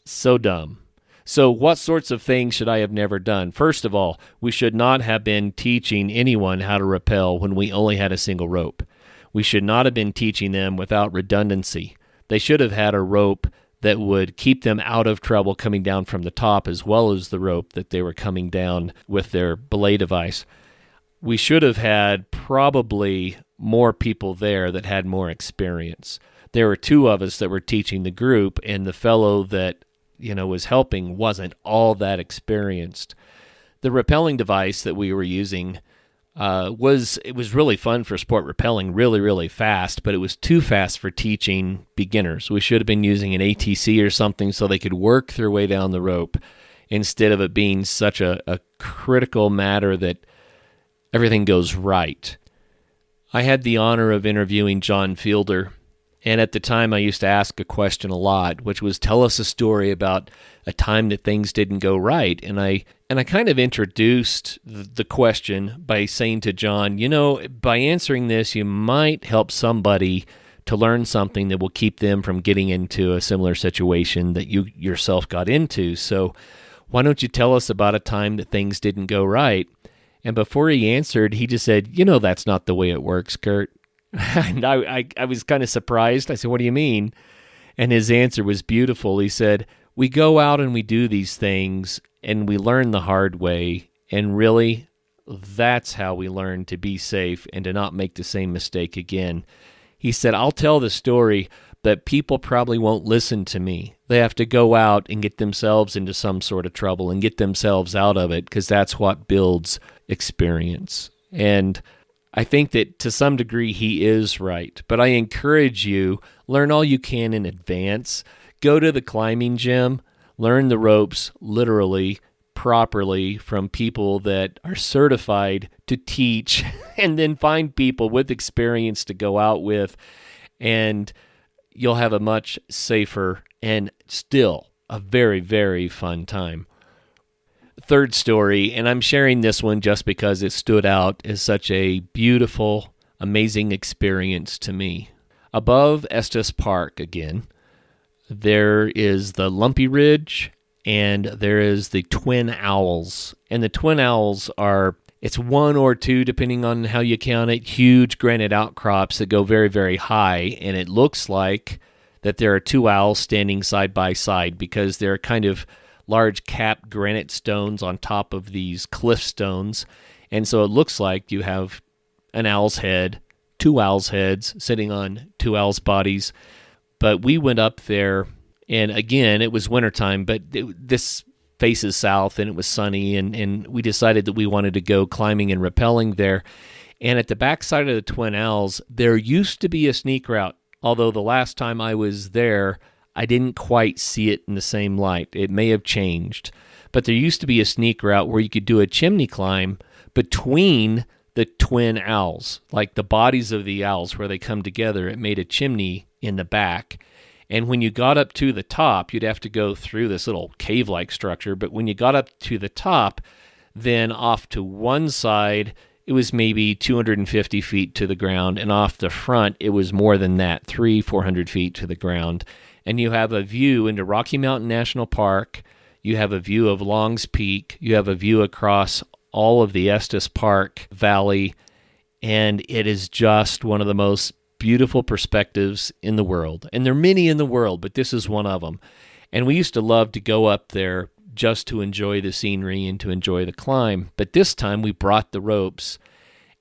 So dumb. So what sorts of things should I have never done? First of all, we should not have been teaching anyone how to rappel when we only had a single rope. We should not have been teaching them without redundancy. They should have had a rope that would keep them out of trouble coming down from the top, as well as the rope that they were coming down with their belay device. We should have had probably more people there that had more experience. There were 2 of us that were teaching the group, and the fellow that was helping wasn't all that experienced. The rappelling device that we were using was really fun for sport rappelling, really, really fast, but it was too fast for teaching beginners. We should have been using an ATC or something so they could work their way down the rope instead of it being such a critical matter that everything goes right. I had the honor of interviewing John Fielder, And at the time, I used to ask a question a lot, which was, tell us a story about a time that things didn't go right. And I kind of introduced the question by saying to John, by answering this, you might help somebody to learn something that will keep them from getting into a similar situation that you yourself got into. So why don't you tell us about a time that things didn't go right? And before he answered, he just said, that's not the way it works, Kurt. And I was kind of surprised. I said, what do you mean? And his answer was beautiful. He said, we go out and we do these things and we learn the hard way. And really, that's how we learn to be safe and to not make the same mistake again. He said, I'll tell the story, but people probably won't listen to me. They have to go out and get themselves into some sort of trouble and get themselves out of it, because that's what builds experience. And I think that to some degree he is right, but I encourage you, learn all you can in advance. Go to the climbing gym, learn the ropes literally, properly from people that are certified to teach, and then find people with experience to go out with, and you'll have a much safer and still a very, very fun time. Third story, and I'm sharing this one just because it stood out as such a beautiful, amazing experience to me. Above Estes Park again, there is the Lumpy Ridge, and there is the Twin Owls. And the Twin Owls are, it's one or two, depending on how you count it, huge granite outcrops that go very, very high, and it looks like that there are two owls standing side by side, because they're kind of large capped granite stones on top of these cliff stones. And so it looks like you have an owl's head, two owls' heads sitting on two owls' bodies. But we went up there, and again, it was wintertime, but this faces south, and it was sunny, and we decided that we wanted to go climbing and rappelling there. And at the backside of the Twin Owls, there used to be a sneak route, although the last time I was there, I didn't quite see it in the same light. It may have changed. But there used to be a sneak route where you could do a chimney climb between the Twin Owls, like the bodies of the owls where they come together. It made a chimney in the back. And when you got up to the top, you'd have to go through this little cave-like structure. But when you got up to the top, then off to one side, it was maybe 250 feet to the ground. And off the front, it was more than that, 400 feet to the ground. And you have a view into Rocky Mountain National Park. You have a view of Long's Peak. You have a view across all of the Estes Park Valley. And it is just one of the most beautiful perspectives in the world. And there are many in the world, but this is one of them. And we used to love to go up there just to enjoy the scenery and to enjoy the climb. But this time we brought the ropes.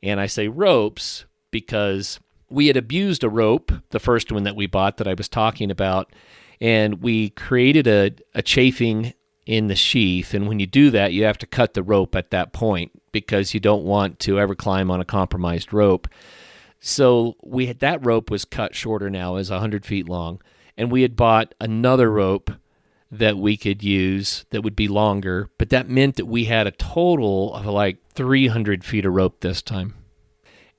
And I say ropes because we had abused a rope, the first one that we bought that I was talking about, and we created a chafing in the sheath. And when you do that, you have to cut the rope at that point because you don't want to ever climb on a compromised rope. So that rope was cut shorter now, is 100 feet long, and we had bought another rope that we could use that would be longer, but that meant that we had a total of like 300 feet of rope this time.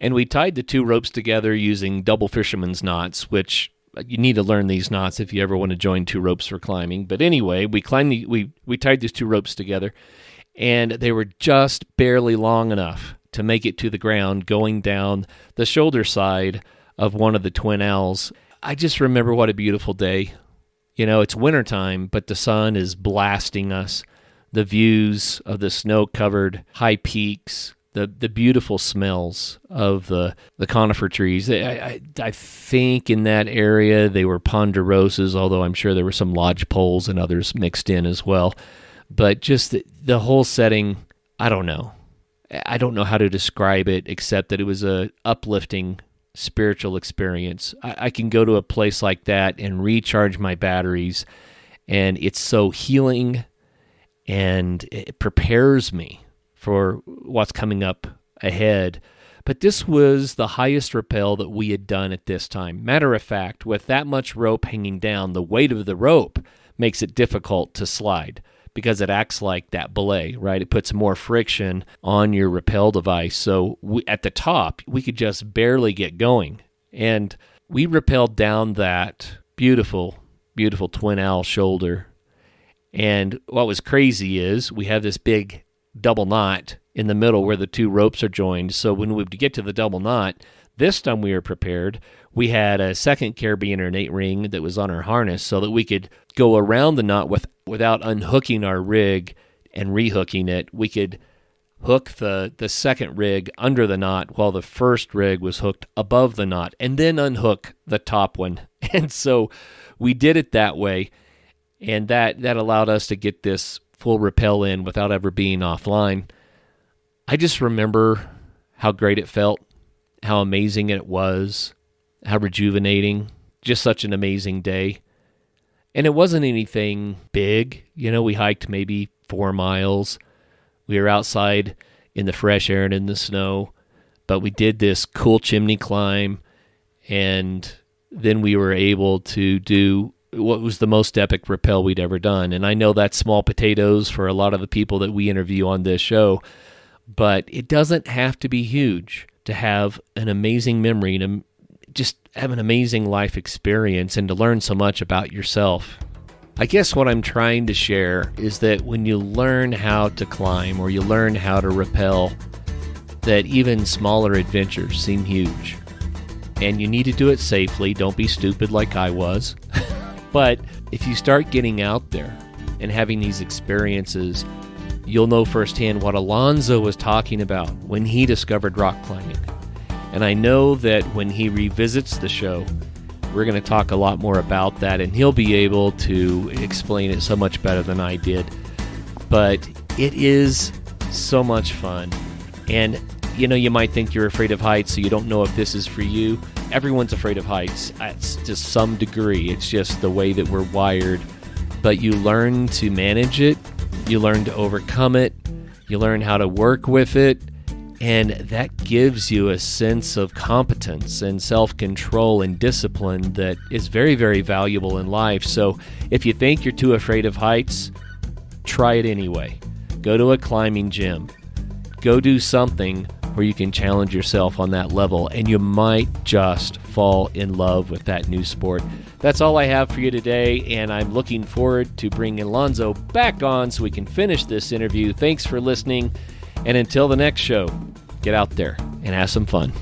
And we tied the two ropes together using double fisherman's knots, which you need to learn these knots if you ever want to join two ropes for climbing. But anyway, we tied these two ropes together, and they were just barely long enough to make it to the ground going down the shoulder side of one of the Twin Owls. I just remember what a beautiful day. It's wintertime, but the sun is blasting us. The views of the snow-covered high peaks, the beautiful smells of the conifer trees. I think in that area they were ponderosas, although I'm sure there were some lodgepoles and others mixed in as well. But just the whole setting, I don't know. I don't know how to describe it except that it was a uplifting spiritual experience. I can go to a place like that and recharge my batteries, and it's so healing, and it prepares me for what's coming up ahead. But this was the highest rappel that we had done at this time. Matter of fact, with that much rope hanging down, the weight of the rope makes it difficult to slide because it acts like that belay, right? It puts more friction on your rappel device. So at the top, we could just barely get going. And we rappelled down that beautiful, beautiful twin owl shoulder. And what was crazy is we have this big double knot in the middle where the two ropes are joined. So when we would get to the double knot, this time we were prepared. We had a second carabiner 8 ring that was on our harness so that we could go around the knot without unhooking our rig and rehooking it. We could hook the second rig under the knot while the first rig was hooked above the knot, and then unhook the top one. And so we did it that way, and that allowed us to get this full rappel in without ever being offline. I just remember how great it felt, how amazing it was, how rejuvenating, just such an amazing day. And it wasn't anything big. We hiked maybe 4 miles. We were outside in the fresh air and in the snow, but we did this cool chimney climb, and then we were able to do what was the most epic rappel we'd ever done. And I know that's small potatoes for a lot of the people that we interview on this show, but it doesn't have to be huge to have an amazing memory and just have an amazing life experience and to learn so much about yourself. I guess what I'm trying to share is that when you learn how to climb or you learn how to rappel, that even smaller adventures seem huge. And you need to do it safely. Don't be stupid like I was. But if you start getting out there and having these experiences, you'll know firsthand what Alonso was talking about when he discovered rock climbing. And I know that when he revisits the show, we're going to talk a lot more about that, and he'll be able to explain it so much better than I did. But it is so much fun. And, you might think you're afraid of heights, so you don't know if this is for you. Everyone's afraid of heights to some degree. It's just the way that we're wired. But you learn to manage it. You learn to overcome it. You learn how to work with it. And that gives you a sense of competence and self-control and discipline that is very, very valuable in life. So if you think you're too afraid of heights, try it anyway. Go to a climbing gym. Go do something where you can challenge yourself on that level, and you might just fall in love with that new sport. That's all I have for you today, and I'm looking forward to bringing Alonso back on so we can finish this interview. Thanks for listening, and until the next show, get out there and have some fun.